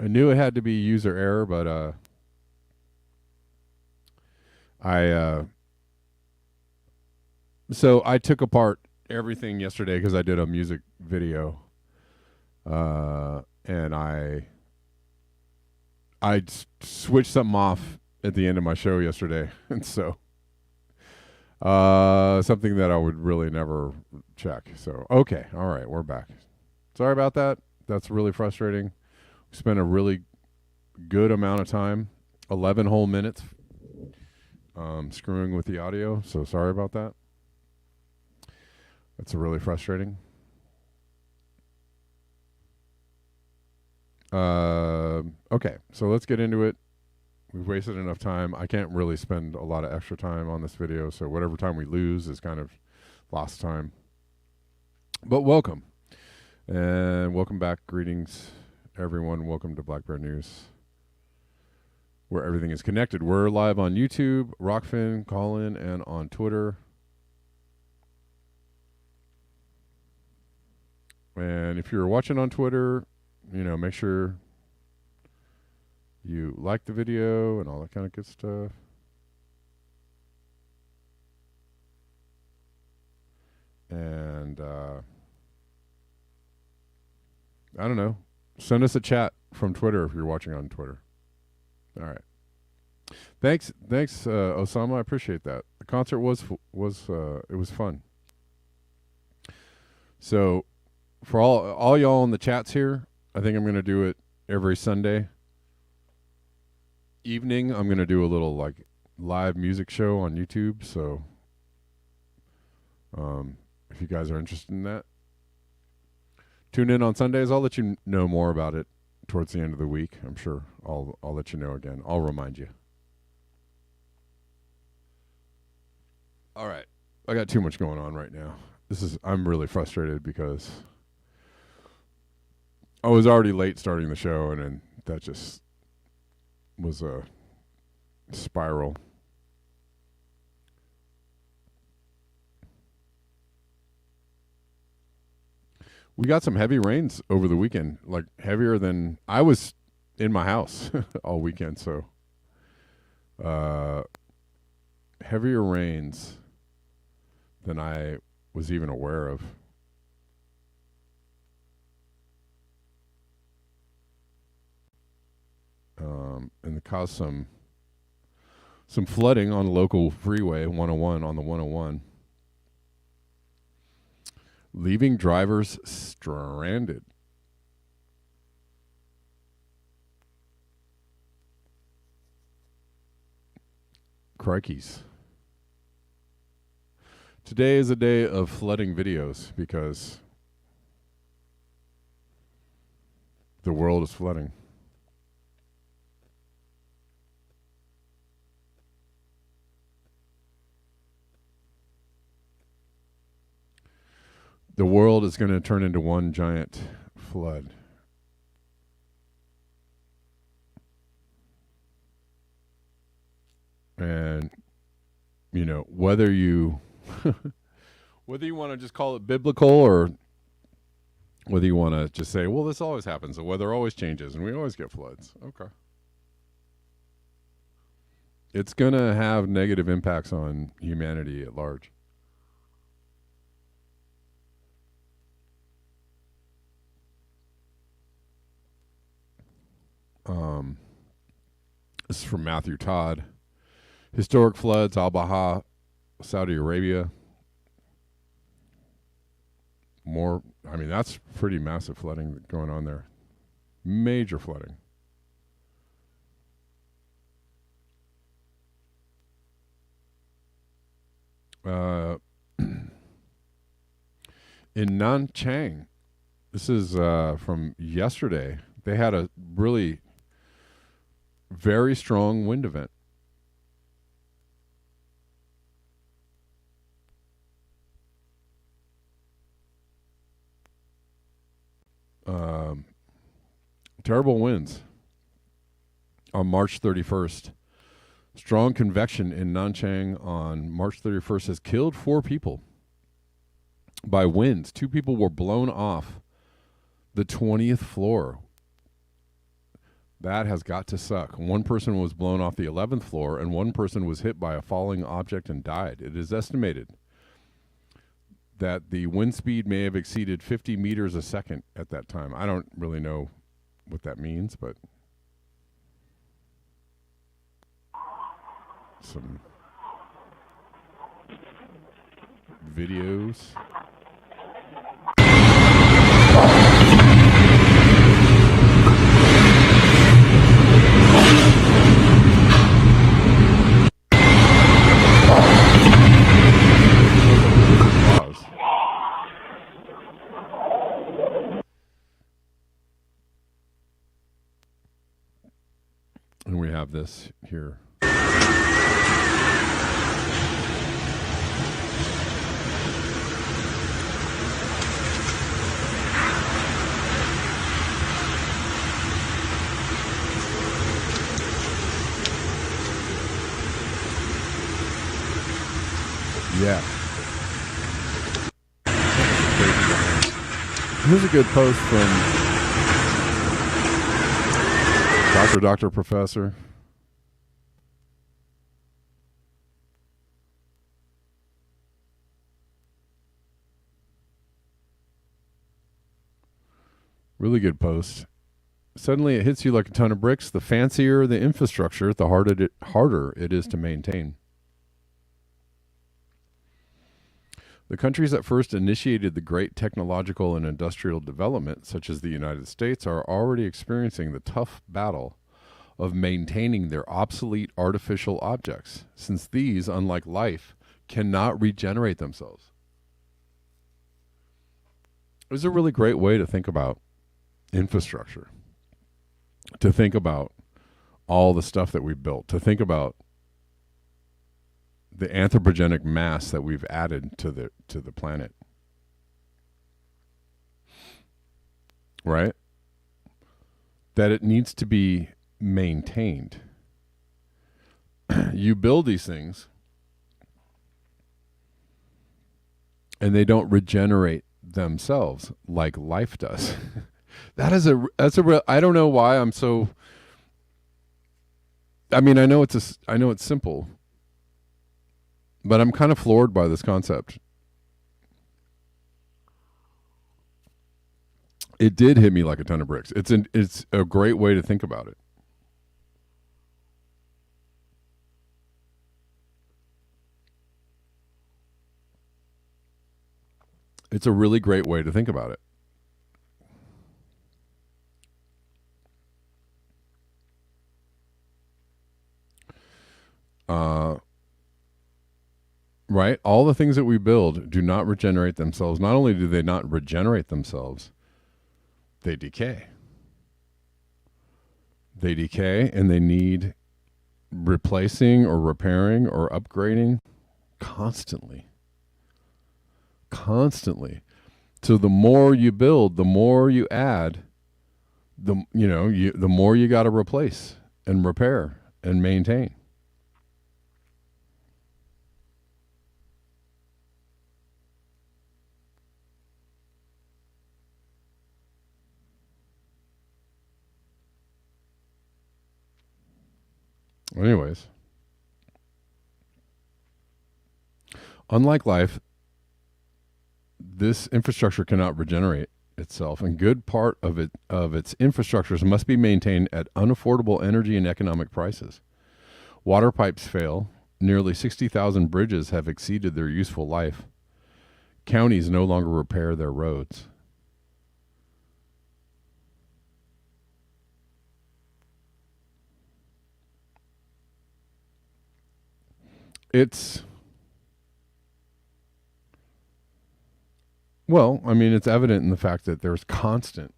I knew it had to be user error, but I so I took apart everything yesterday because I did a music video, and switched something off at the end of my show yesterday, and so something that I would really never check. So okay, all right, we're back. Sorry about that. That's really frustrating. We spent a really good amount of time, 11 whole minutes, screwing with the audio. So sorry about that. That's really frustrating. Okay, so let's get into it. We've wasted enough time. I can't really spend a lot of extra time on this video, so whatever time we lose is kind of lost time. But welcome. And welcome back. Greetings, everyone. Welcome to Black Bear News, where everything is connected. We're live on YouTube, Rockfin, Callin, and on Twitter. And if you're watching on Twitter, make sure you like the video and all that kind of good stuff. And I don't know. Send us a chat from Twitter if you're watching on Twitter. All right. Thanks, Osama. I appreciate that. The concert was fun. So, for all y'all in the chats here, I think I'm going to do it every Sunday evening. I'm going to do a little like live music show on YouTube. So, if you guys are interested in that, tune in on Sundays. I'll let you know more about it towards the end of the week. I'm sure I'll let you know again. I'll remind you. All right. I got too much going on right now. I'm really frustrated because I was already late starting the show, and then that just was a spiral. We got some heavy rains over the weekend, like heavier than I was in my house all weekend. So, heavier rains than I was even aware of. And it caused some flooding on the local freeway 101 on the 101. Leaving drivers stranded. Crikeys. Today is a day of flooding videos because the world is flooding. The world is going to turn into one giant flood. And, whether you want to just call it biblical or whether you want to just say, well, this always happens. The weather always changes and we always get floods. Okay. It's going to have negative impacts on humanity at large. This is from Matthew Todd. Historic floods, Al-Baha, Saudi Arabia. That's pretty massive flooding going on there. Major flooding. In Nanchang, this is from yesterday, they had a really very strong wind event. Terrible winds on March 31st. Strong convection in Nanchang on March 31st has killed 4 people by winds. 2 people were blown off the 20th floor That has got to suck. One person was blown off the 11th floor, and one person was hit by a falling object and died. It is estimated that the wind speed may have exceeded 50 meters a second at that time. I don't really know what that means, but some videos. And we have this here. Yeah. Here's a good post from Dr. Professor. Really good post. Suddenly it hits you like a ton of bricks. The fancier the infrastructure, the harder it is to maintain. The countries that first initiated the great technological and industrial development, such as the United States, are already experiencing the tough battle of maintaining their obsolete artificial objects, since these, unlike life, cannot regenerate themselves. It was a really great way to think about infrastructure, to think about all the stuff that we've built, to think about the anthropogenic mass that we've added to the planet. Right? That it needs to be maintained. You build these things and they don't regenerate themselves like life does. That's a real, I don't know why I'm so, I mean, I know it's simple, but I'm kind of floored by this concept. It did hit me like a ton of bricks. It's a great way to think about it. It's a really great way to think about it. Right? All the things that we build do not regenerate themselves. Not only do they not regenerate themselves, they decay. They decay and they need replacing or repairing or upgrading constantly. Constantly. So the more you build, the more you add, the more you got to replace and repair and maintain. Anyways, unlike life, this infrastructure cannot regenerate itself, and good part of its infrastructures must be maintained at unaffordable energy and economic prices. Water pipes fail. Nearly 60,000 bridges have exceeded their useful life. Counties no longer repair their roads. It's evident in the fact that there's constant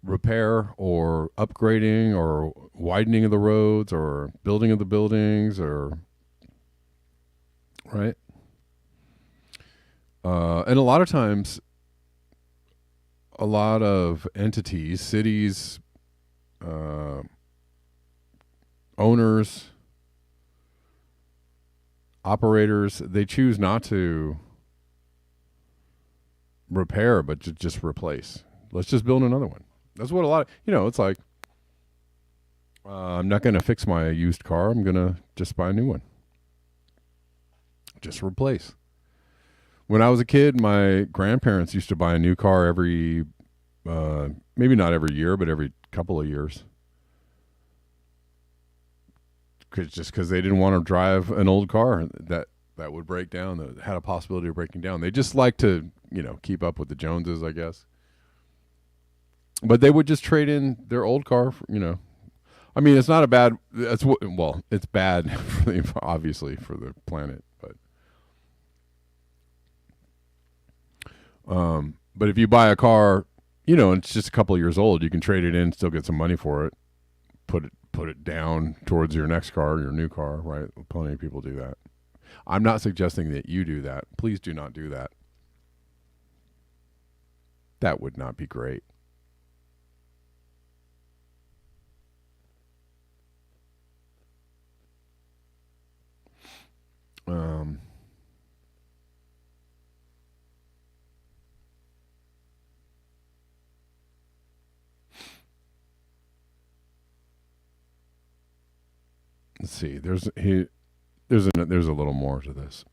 repair or upgrading or widening of the roads or building of the buildings, or right. And a lot of times, a lot of entities, cities, owners, operators, they choose not to repair, but to just replace. Let's just build another one. That's what a lot of, it's like, I'm not going to fix my used car. I'm going to just buy a new one. Just replace. When I was a kid, my grandparents used to buy a new car every, maybe not every year, but every couple of years. Just because they didn't want to drive an old car that would break down, that had a possibility of breaking down. They just like to, keep up with the Joneses, I guess. But they would just trade in their old car, I mean, it's not a bad. It's bad, obviously, for the planet, but if you buy a car, and it's just a couple of years old, you can trade it in, still get some money for it, put it down towards your next car, your new car, right? Plenty of people do that. I'm not suggesting that you do that. Please do not do that. That would not be great. Let's see. There's a little more to this.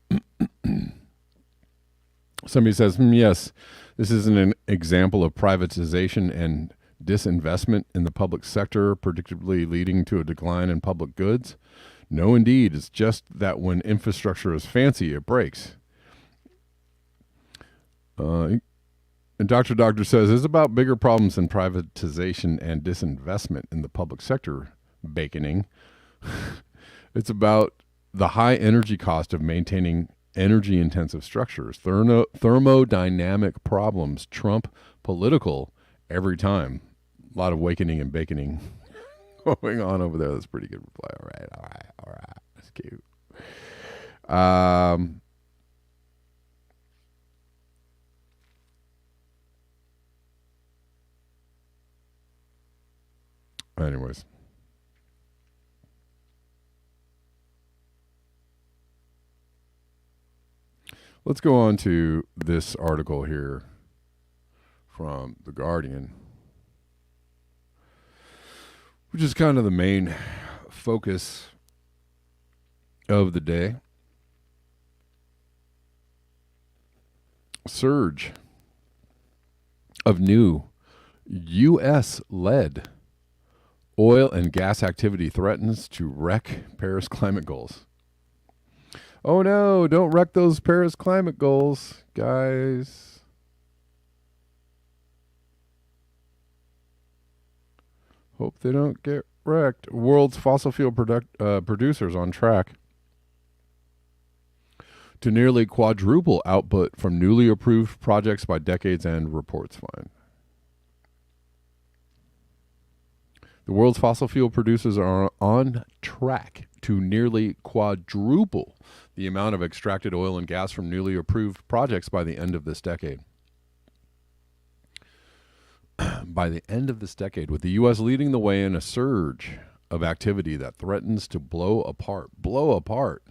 Somebody says, yes, this is an example of privatization and disinvestment in the public sector, predictably leading to a decline in public goods. No, indeed. It's just that when infrastructure is fancy, it breaks. And Dr. says, it's about bigger problems than privatization and disinvestment in the public sector, baconing. It's about the high energy cost of maintaining energy-intensive structures. Thermodynamic problems trump political every time. A lot of wakening and baconing going on over there. That's a pretty good reply. All right. That's cute. Anyways. Let's go on to this article here from The Guardian, which is kind of the main focus of the day. Surge of new U.S.-led oil and gas activity threatens to wreck Paris climate goals. Oh no, don't wreck those Paris climate goals, guys. Hope they don't get wrecked. World's fossil fuel producers on track to nearly quadruple output from newly approved projects by decade's end, reports find. The world's fossil fuel producers are on track to nearly quadruple the amount of extracted oil and gas from newly approved projects by the end of this decade. By the end of this decade, with the U.S. leading the way in a surge of activity that threatens to blow apart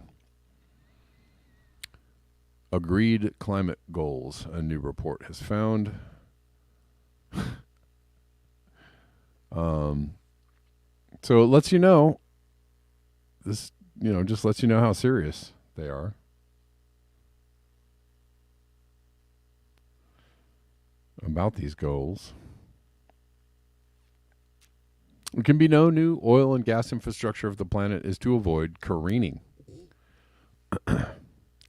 agreed climate goals, a new report has found. So it lets you know, this, just lets you know how serious they are. About these goals. It can be no new oil and gas infrastructure if the planet is to avoid careening.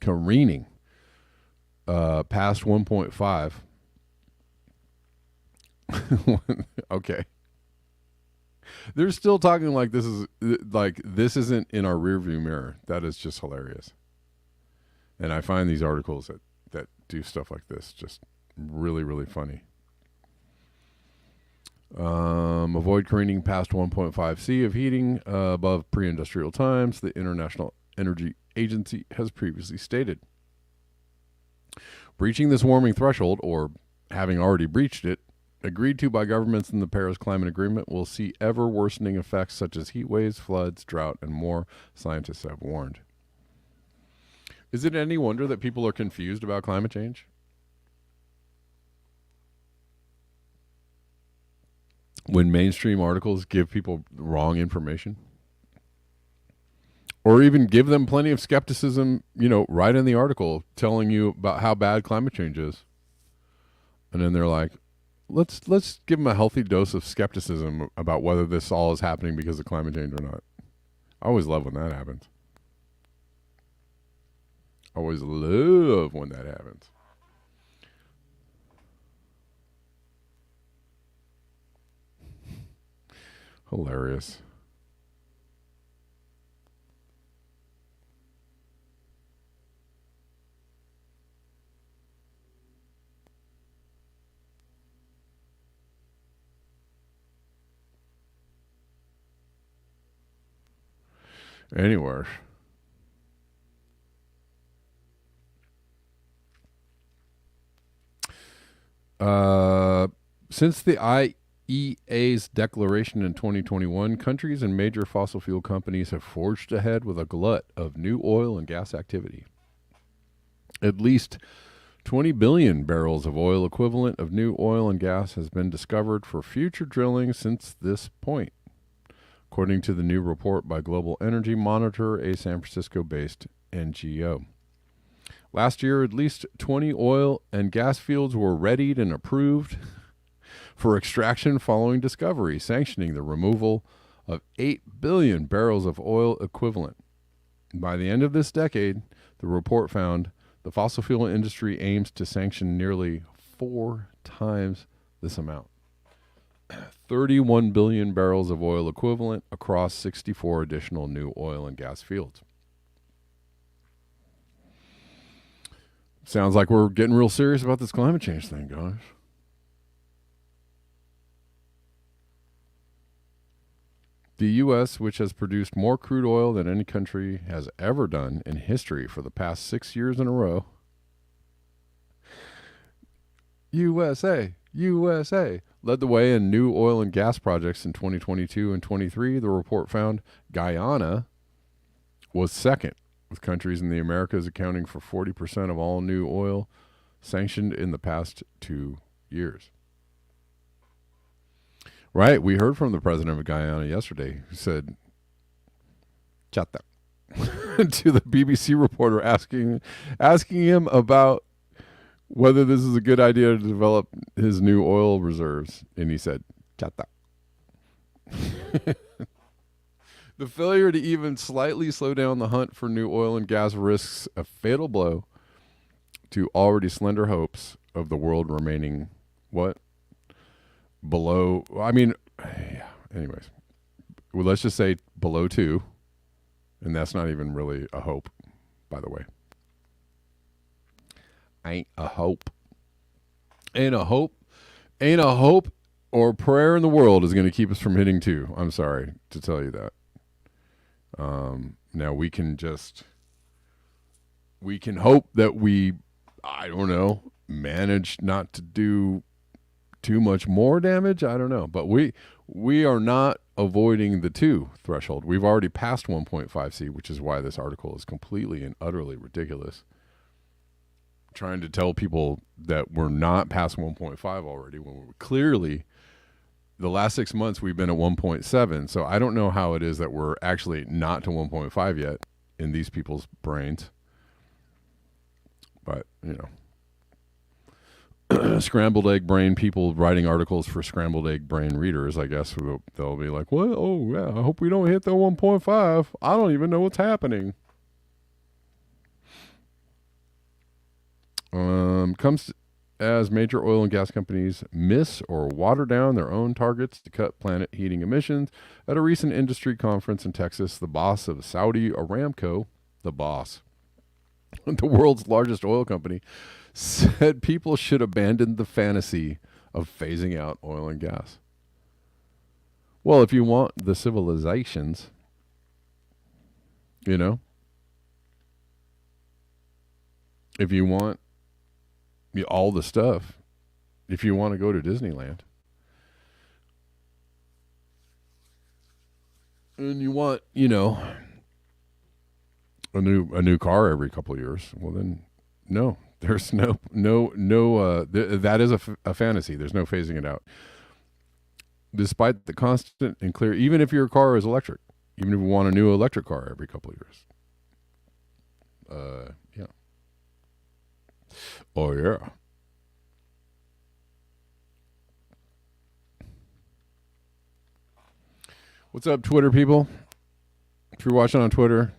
Careening past 1.5. Okay. They're still talking like this isn't in our rearview mirror. That is just hilarious. And I find these articles that do stuff like this just really, really funny. Avoid careening past 1.5 C of heating above pre-industrial times, the International Energy Agency has previously stated. Breaching this warming threshold, or having already breached it, agreed to by governments in the Paris Climate Agreement, will see ever worsening effects such as heat waves, floods, drought, and more, scientists have warned. Is it any wonder that people are confused about climate change? when mainstream articles give people wrong information, or even give them plenty of skepticism, right in the article telling you about how bad climate change is. And then they're like, let's give them a healthy dose of skepticism about whether this all is happening because of climate change or not. I always love when that happens. Always love when that happens. Hilarious. Anywhere. Since the IEA's declaration in 2021, countries and major fossil fuel companies have forged ahead with a glut of new oil and gas activity. At least 20 billion barrels of oil equivalent of new oil and gas has been discovered for future drilling since this point, according to the new report by Global Energy Monitor, a San Francisco-based NGO. Last year, at least 20 oil and gas fields were readied and approved for extraction following discovery, sanctioning the removal of 8 billion barrels of oil equivalent. By the end of this decade, the report found the fossil fuel industry aims to sanction nearly 4 times this amount. 31 billion barrels of oil equivalent across 64 additional new oil and gas fields. Sounds like we're getting real serious about this climate change thing, guys. The U.S., which has produced more crude oil than any country has ever done in history for the past 6 years in a row. USA, led the way in new oil and gas projects in 2022 and 23. The report found Guyana was second, with countries in the Americas accounting for 40% of all new oil sanctioned in the past 2 years. Right, we heard from the president of Guyana yesterday, who said, "Chata," to the BBC reporter asking him about whether this is a good idea to develop his new oil reserves, and he said, "Chata." The failure to even slightly slow down the hunt for new oil and gas risks a fatal blow to already slender hopes of the world remaining below. Anyways, well, let's just say below 2, and that's not even really a hope, by the way. Ain't a hope or prayer in the world is going to keep us from hitting 2. I'm sorry to tell you that. Now we can hope that we, manage not to do too much more damage. I don't know, but we are not avoiding the 2 threshold. We've already passed 1.5C, which is why this article is completely and utterly ridiculous. Trying to tell people that we're not past 1.5 already when we're clearly, the last 6 months we've been at 1.7. So I don't know how it is that we're actually not to 1.5 yet in these people's brains. But, scrambled egg brain people writing articles for scrambled egg brain readers, I guess they'll be like, well, oh yeah, I hope we don't hit the 1.5. I don't even know what's happening. Comes as major oil and gas companies miss or water down their own targets to cut planet heating emissions. At a recent industry conference in Texas, the boss of Saudi Aramco, the world's largest oil company, said people should abandon the fantasy of phasing out oil and gas. Well, if you want the civilizations, if you want all the stuff, if you want to go to Disneyland, and you want, a new car every couple of years, well then, no, there's no, that is a fantasy. There's no phasing it out. despite the constant and clear, even if your car is electric, even if you want a new electric car every couple of years. Yeah. Oh, yeah. What's up, Twitter people? If you're watching on Twitter,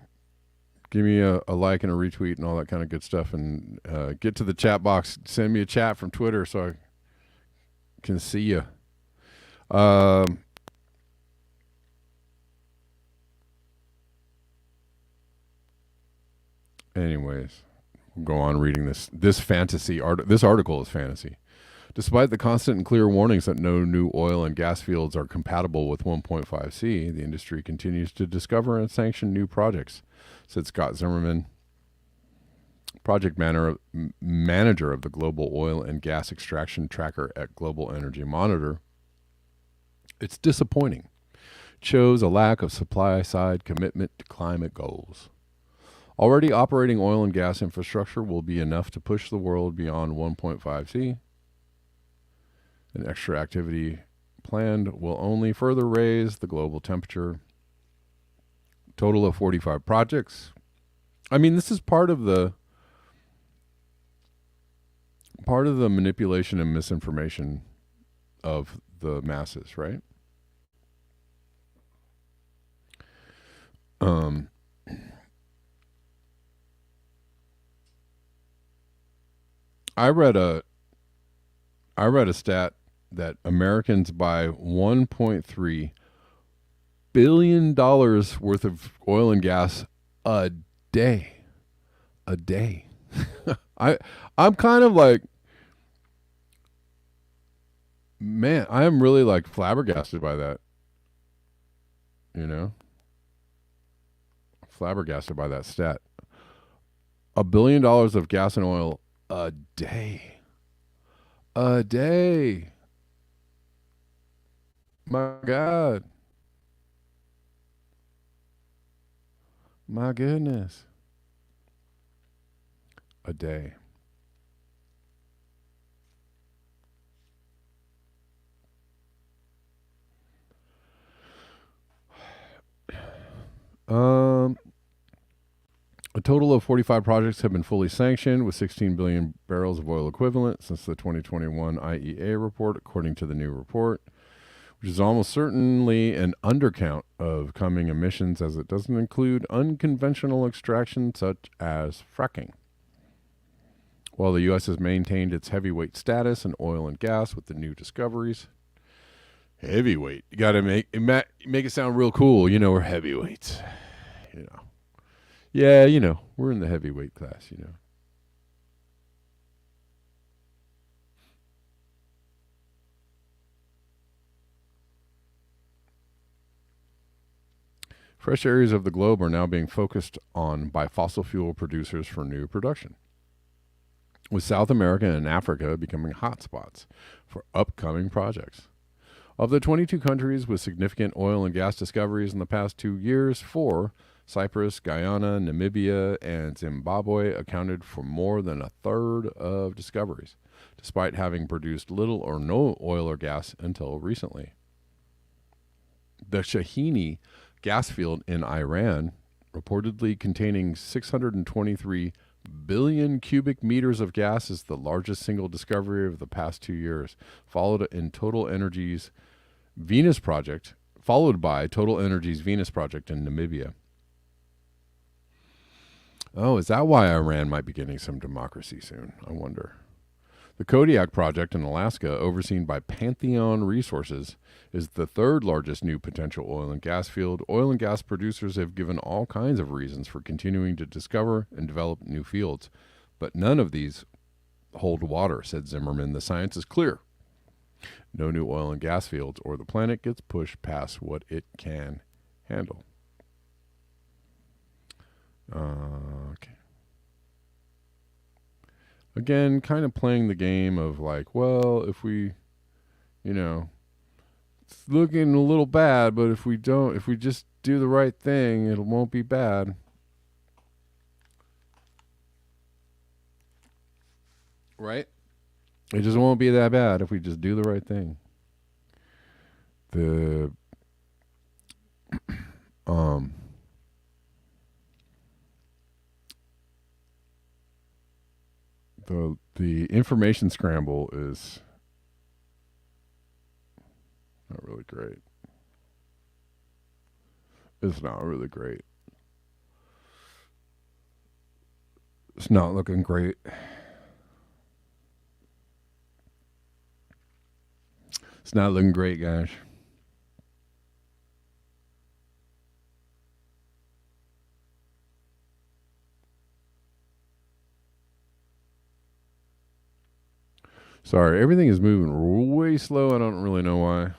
give me a like and a retweet and all that kind of good stuff. And get to the chat box. Send me a chat from Twitter so I can see you. Anyways, we'll go on reading this fantasy art. This article is fantasy. Despite the constant and clear warnings that no new oil and gas fields are compatible with 1.5C, the industry continues to discover and sanction new projects, said Scott Zimmerman, project manager of the Global Oil and Gas Extraction Tracker at Global Energy Monitor. It's disappointing. It shows a lack of supply-side commitment to climate goals. Already operating oil and gas infrastructure will be enough to push the world beyond 1.5C. An extra activity planned will only further raise the global temperature. Total of 45 projects. I mean, this is part of the manipulation and misinformation of the masses, right? I read a stat that Americans buy $1.3 billion worth of oil and gas a day. A day. I'm kind of like, man, I am really like flabbergasted by that. You know? Flabbergasted by that stat. $1 billion of gas and oil a day. A day. My God. My goodness. A day. A total of 45 projects have been fully sanctioned with 16 billion barrels of oil equivalent since the 2021 IEA report, according to the new report, which is almost certainly an undercount of coming emissions as it doesn't include unconventional extraction such as fracking. While the U.S. has maintained its heavyweight status in oil and gas with the new discoveries. Heavyweight. You got to make it sound real cool. You know, we're heavyweights. You know. Yeah, you know, we're in the heavyweight class, you know. Fresh areas of the globe are now being focused on by fossil fuel producers for new production, with South America and Africa becoming hotspots for upcoming projects. Of the 22 countries with significant oil and gas discoveries in the past 2 years, 4, Cyprus, Guyana, Namibia, and Zimbabwe, accounted for more than a third of discoveries, despite having produced little or no oil or gas until recently. The Shahini gas field in Iran, reportedly containing 623 billion cubic meters of gas, is the largest single discovery of the past 2 years, followed by Total Energy's Venus project in Namibia. Oh, is that why Iran might be getting some democracy soon? I wonder. The Kodiak project in Alaska, overseen by Pantheon Resources, is the third largest new potential oil and gas field. Oil and gas producers have given all kinds of reasons for continuing to discover and develop new fields, but none of these hold water, said Zimmerman. The science is clear. No new oil and gas fields, or the planet gets pushed past what it can handle. Okay. Again, kind of playing the game of like, well, if we, you know, it's looking a little bad, but if we just do the right thing, it won't be bad. Right? It just won't be that bad if we just do the right thing. the the information scramble is not really great. It's not really great. It's not looking great. It's not looking great, guys. Sorry, everything is moving way slow. I don't really know why.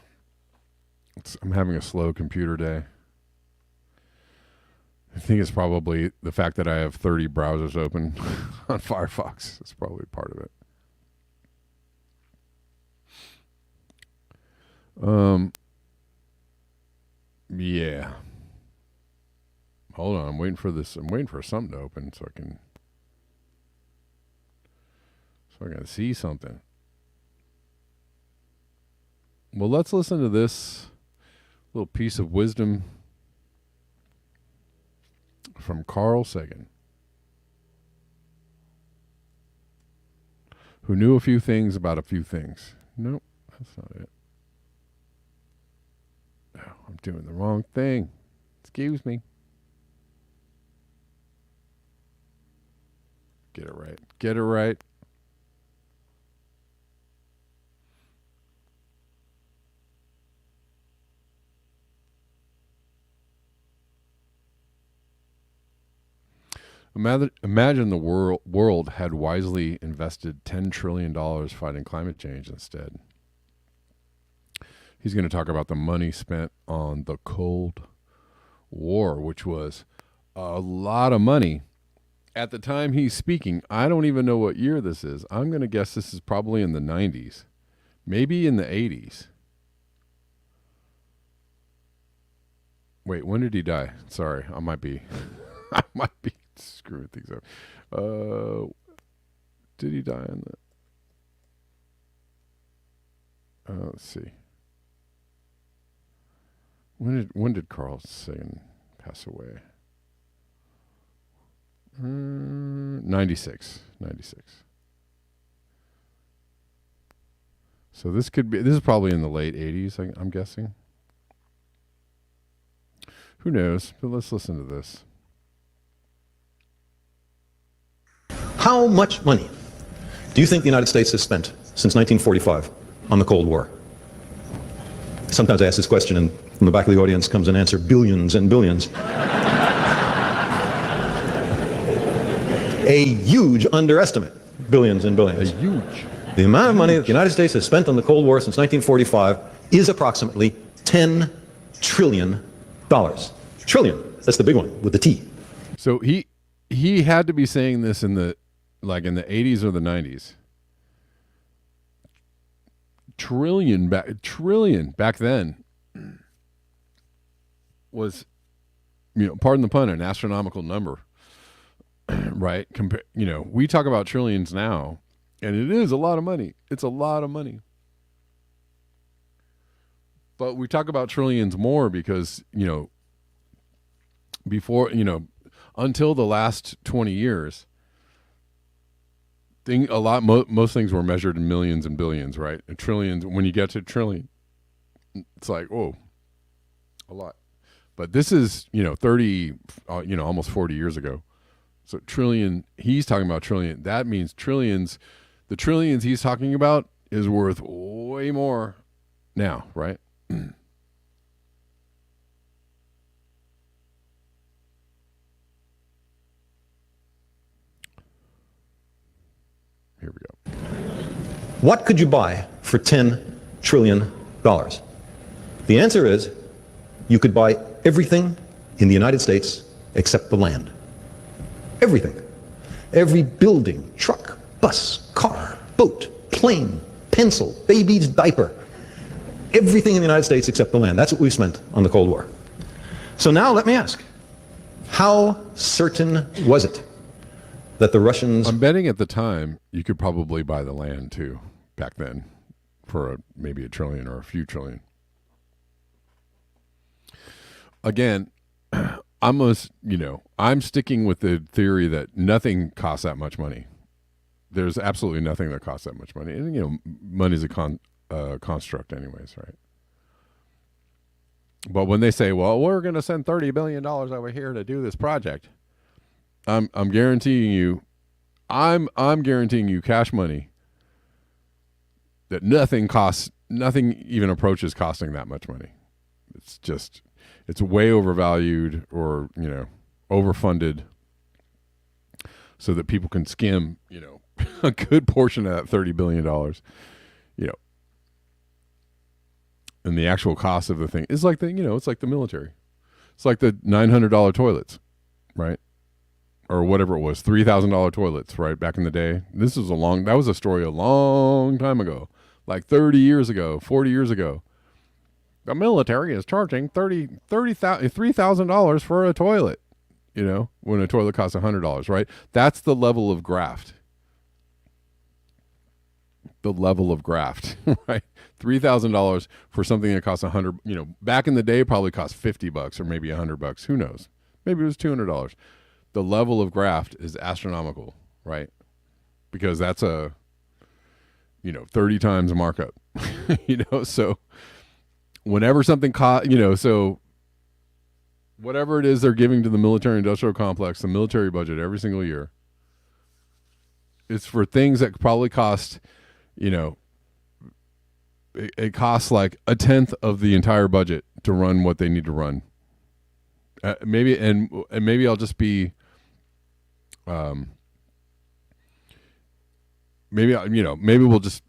I'm having a slow computer day. I think it's probably the fact that I have 30 browsers open on Firefox. That's probably part of it. Yeah. Hold on, I'm waiting for this. I'm waiting for something to open so I can see something. Well, let's listen to this little piece of wisdom from Carl Sagan, who knew a few things about a few things. Nope, that's not it. Oh, I'm doing the wrong thing. Excuse me. Get it right. Get it right. Imagine the world had wisely invested $10 trillion fighting climate change instead. He's going to talk about the money spent on the Cold War, which was a lot of money. At the time he's speaking, I don't even know what year this is. I'm going to guess this is probably in the 90s, maybe in the 80s. Wait, when did he die? Sorry, I might be screwing things up. Did he die in the? Let's see. When did Carl Sagan pass away? 96. So this is probably in the late 80s, I'm guessing. Who knows? But let's listen to this. How much money do you think the United States has spent since 1945 on the Cold War? Sometimes I ask this question and from the back of the audience comes an answer, billions and billions. A huge underestimate, billions and billions. A huge. The amount of money that the United States has spent on the Cold War since 1945 is approximately $10 trillion. Trillion, that's the big one, with the T. So he had to be saying this in the 80s or the 90s. Trillion back then was, pardon the pun, an astronomical number. Right? We talk about trillions now, and it is a lot of money. It's a lot of money. But we talk about trillions more because, before, until the last 20 years, most things were measured in millions and billions, right? And trillions, when you get to trillion, it's like, oh, a lot. But this is, 30, almost 40 years ago. So trillion, he's talking about trillion. That means trillions. The trillions he's talking about is worth way more now, right? Here we go. What could you buy for $10 trillion? The answer is you could buy everything in the United States except the land. Everything. Every building, truck, bus, car, boat, plane, pencil, baby's diaper. Everything in the United States except the land. That's what we've spent on the Cold War. So now let me ask, how certain was it that the Russians... I'm betting at the time you could probably buy the land too, back then, for maybe $1 trillion or a few trillion. again, I'm sticking with the theory that nothing costs that much money. There's absolutely nothing that costs that much money. And, money's a construct anyways, right? But when they say, well, we're going to send $30 billion over here to do this project, I'm guaranteeing you, I'm guaranteeing you cash money that nothing even approaches costing that much money. It's way overvalued or, overfunded so that people can skim, a good portion of that $30 billion, and the actual cost of the thing is like it's like the military. It's like the $900 toilets, right? Or whatever it was, $3,000 toilets, right? Back in the day. That was a story a long time ago, like 30 years ago, 40 years ago. The military is charging $3,000 for a toilet, when a toilet costs $100, right? That's the level of graft. The level of graft, right? $3,000 for something that costs $100. Back in the day, probably cost $50 or maybe $100. Who knows? Maybe it was $200. The level of graft is astronomical, right? Because that's a 30 times a markup. So whenever something so whatever it is they're giving to the military industrial complex, the military budget every single year, it's for things that probably cost. It costs like a tenth of the entire budget to run what they need to run. Maybe I'll just be, maybe we'll just,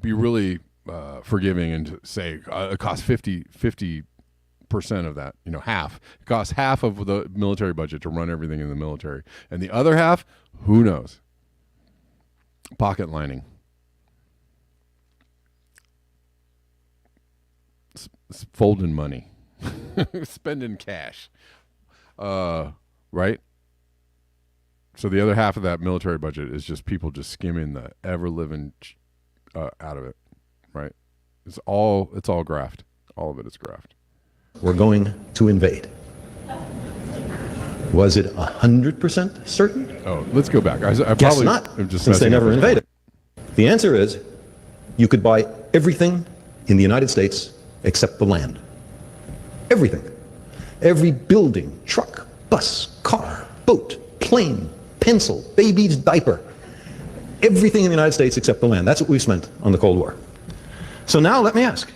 be really forgiving and say it costs 50% of that. Half. It costs half of the military budget to run everything in the military, and the other half, who knows? Pocket lining. Folding money. Spending cash. Right? So the other half of that military budget is just people just skimming the ever-living out of it. Right? It's all graft. All of it is graft. We're going to invade. Was it 100% certain? Oh, let's go back. I Guess probably not, am just since they never up. invaded. The answer is you could buy everything in the United States except the land. Everything. Every building, truck, bus, car, boat, plane, pencil, baby's diaper. Everything in the United States except the land. That's what we've spent on the Cold War. So now let me ask,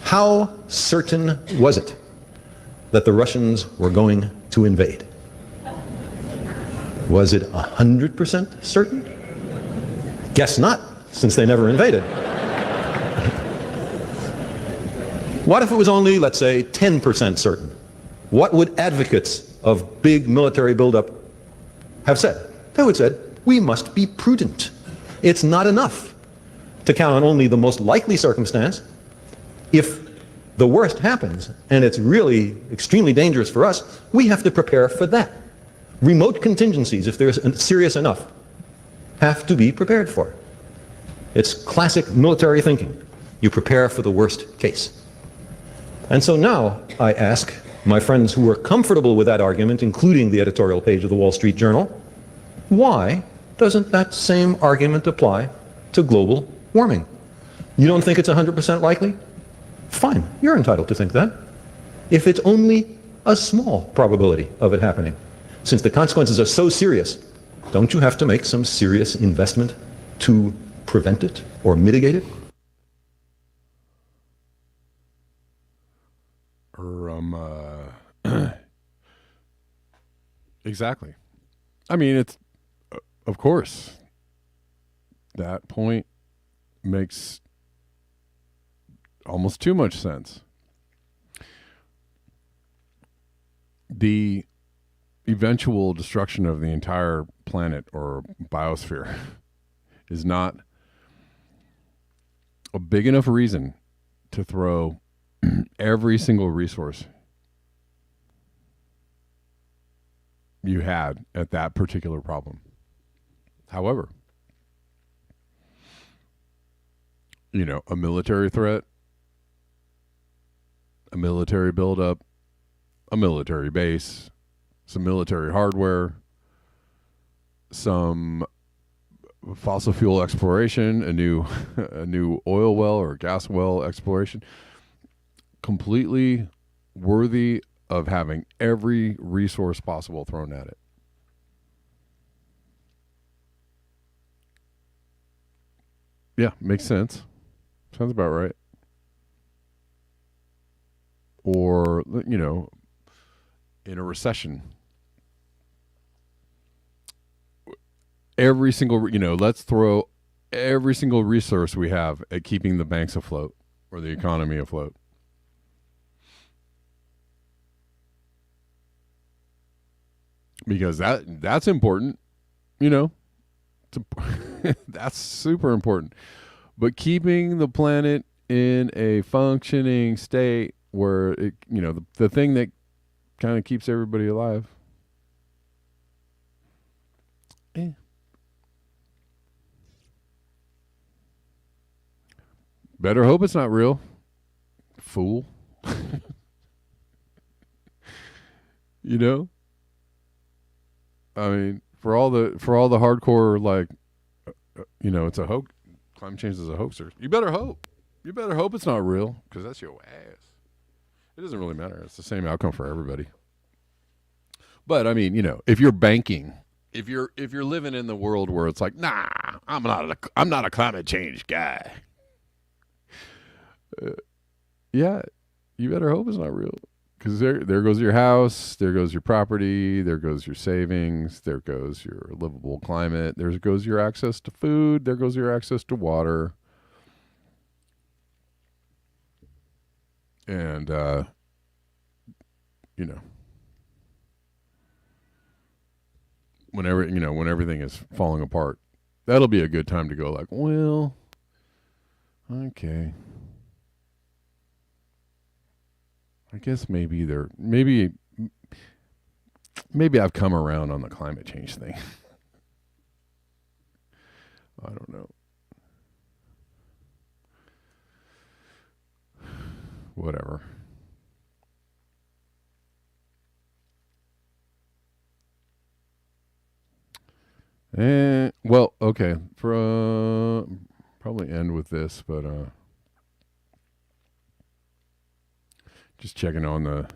how certain was it that the Russians were going to invade? Was it 100% certain? Guess not, since they never invaded. What if it was only, let's say, 10% certain? What would advocates of big military buildup have said? They would have said, we must be prudent. It's not enough to count on only the most likely circumstance. If the worst happens, and it's really extremely dangerous for us, we have to prepare for that. Remote contingencies, if they're serious enough, have to be prepared for. It's classic military thinking. You prepare for the worst case. And so now I ask my friends who are comfortable with that argument, including the editorial page of the Wall Street Journal, why doesn't that same argument apply to global warming? You don't think it's 100% likely? Fine, you're entitled to think that. If it's only a small probability of it happening, since the consequences are so serious, don't you have to make some serious investment to prevent it or mitigate it? Exactly. I mean, it's, of course, that point makes almost too much sense. The eventual destruction of the entire planet or biosphere is not a big enough reason to throw every single resource you had at that particular problem. However, a military threat a military buildup, a military base, some military hardware, some fossil fuel exploration, a new a new oil well or gas well exploration, completely worthy of having every resource possible thrown at it. Yeah, makes sense. Sounds about right. Or, in a recession, every single, let's throw every single resource we have at keeping the banks afloat or the economy afloat. Because that's important, that's super important. But keeping the planet in a functioning state where it, the thing that kind of keeps everybody alive. Better hope it's not real, fool. I mean, for all the hardcore, like, it's a hoax. Climate change is a hoaxer. You better hope. You better hope it's not real, because that's your ass. It doesn't really matter. It's the same outcome for everybody. But I mean, if you're banking, if you're living in the world where it's like, nah, I'm not a climate change guy. Yeah, you better hope it's not real. Because there goes your house, there goes your property, there goes your savings, there goes your livable climate, there goes your access to food, there goes your access to water. And, when everything is falling apart, that'll be a good time to go like, well, okay. I guess maybe I've come around on the climate change thing. I don't know. Whatever. Well, okay. Probably end with this, but just checking on the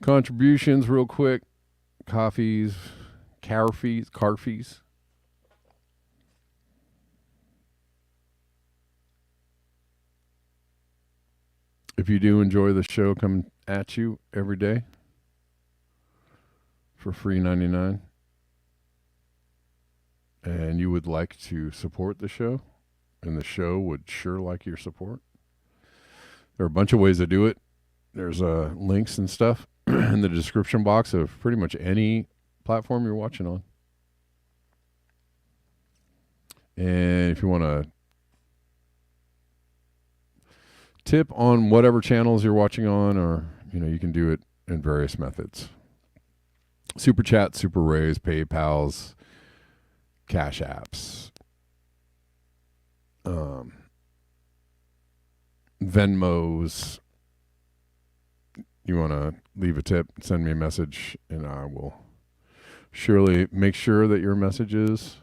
contributions real quick. Car fees. If you do enjoy the show, come at you every day for free 99, and you would like to support the show, and the show would sure like your support, there are a bunch of ways to do it. There's links and stuff in the description box of pretty much any platform you're watching on. And if you want to tip on whatever channels you're watching on, or you can do it in various methods. Super Chat, Super Raise, PayPals, Cash Apps, Venmos. You want to leave a tip, send me a message, and I will surely make sure that your message is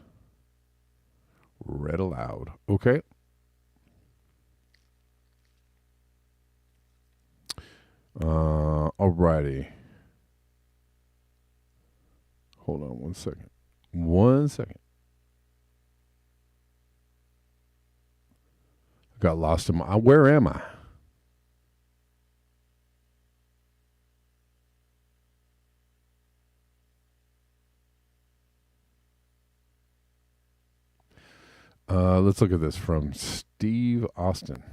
read aloud. Okay? Alrighty. Hold on 1 second. 1 second. I got lost in my... Where am I? Let's look at this from Steve Austin.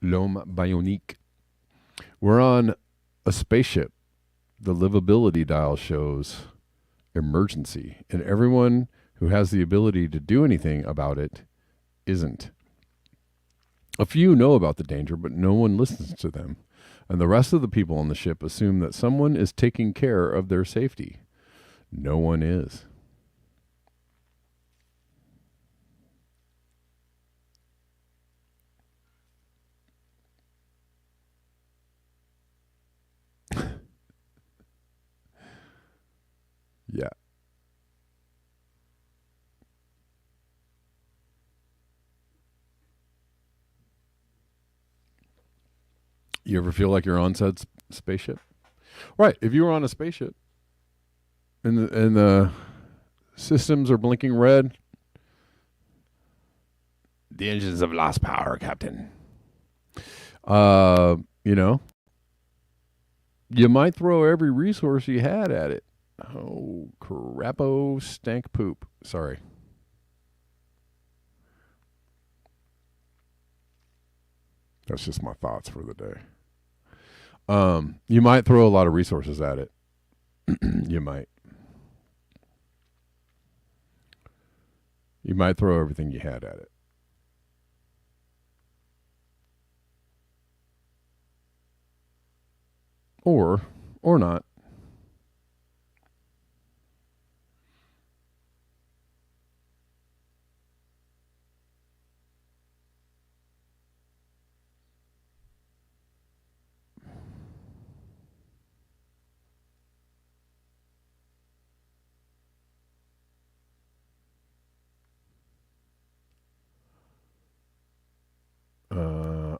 L'homme bionique. We're on a spaceship. The livability dial shows emergency, and everyone who has the ability to do anything about it isn't. A few know about the danger, but no one listens to them, and the rest of the people on the ship assume that someone is taking care of their safety. No one is. You ever feel like you're on said spaceship? Right. If you were on a spaceship and the systems are blinking red, the engines have lost power, Captain. You know, you might throw every resource you had at it. Oh, crapo stank poop. Sorry. That's just my thoughts for the day. You might throw a lot of resources at it. You might. You might throw everything you had at it. Or not.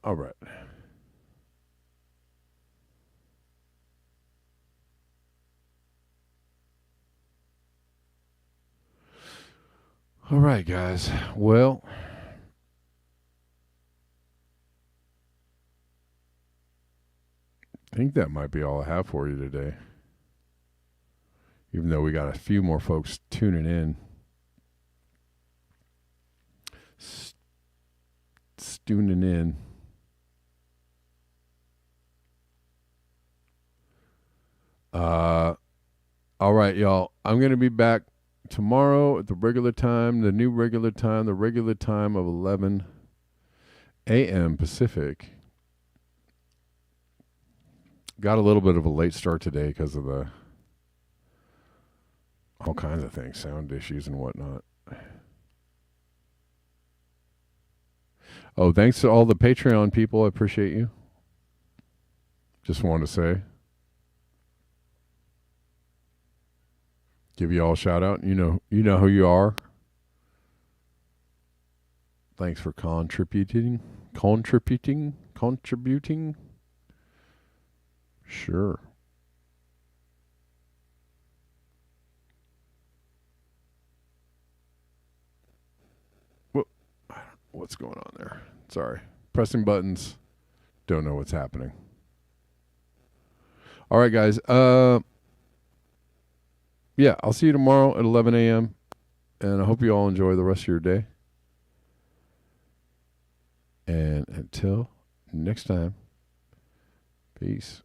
All right. All right, guys. Well, I think that might be all I have for you today. Even though we got a few more folks tuning in. Tuning in. All right, y'all. I'm going to be back tomorrow at the regular time, the regular time of 11 a.m. Pacific. Got a little bit of a late start today because of all kinds of things, sound issues and whatnot. Oh, thanks to all the Patreon people. I appreciate you. Just wanted to say. Give you all a shout out. You know who you are. Thanks for contributing. Sure. What's going on there? Sorry. Pressing buttons. Don't know what's happening. All right, guys. Yeah, I'll see you tomorrow at 11 a.m. And I hope you all enjoy the rest of your day. And until next time, peace.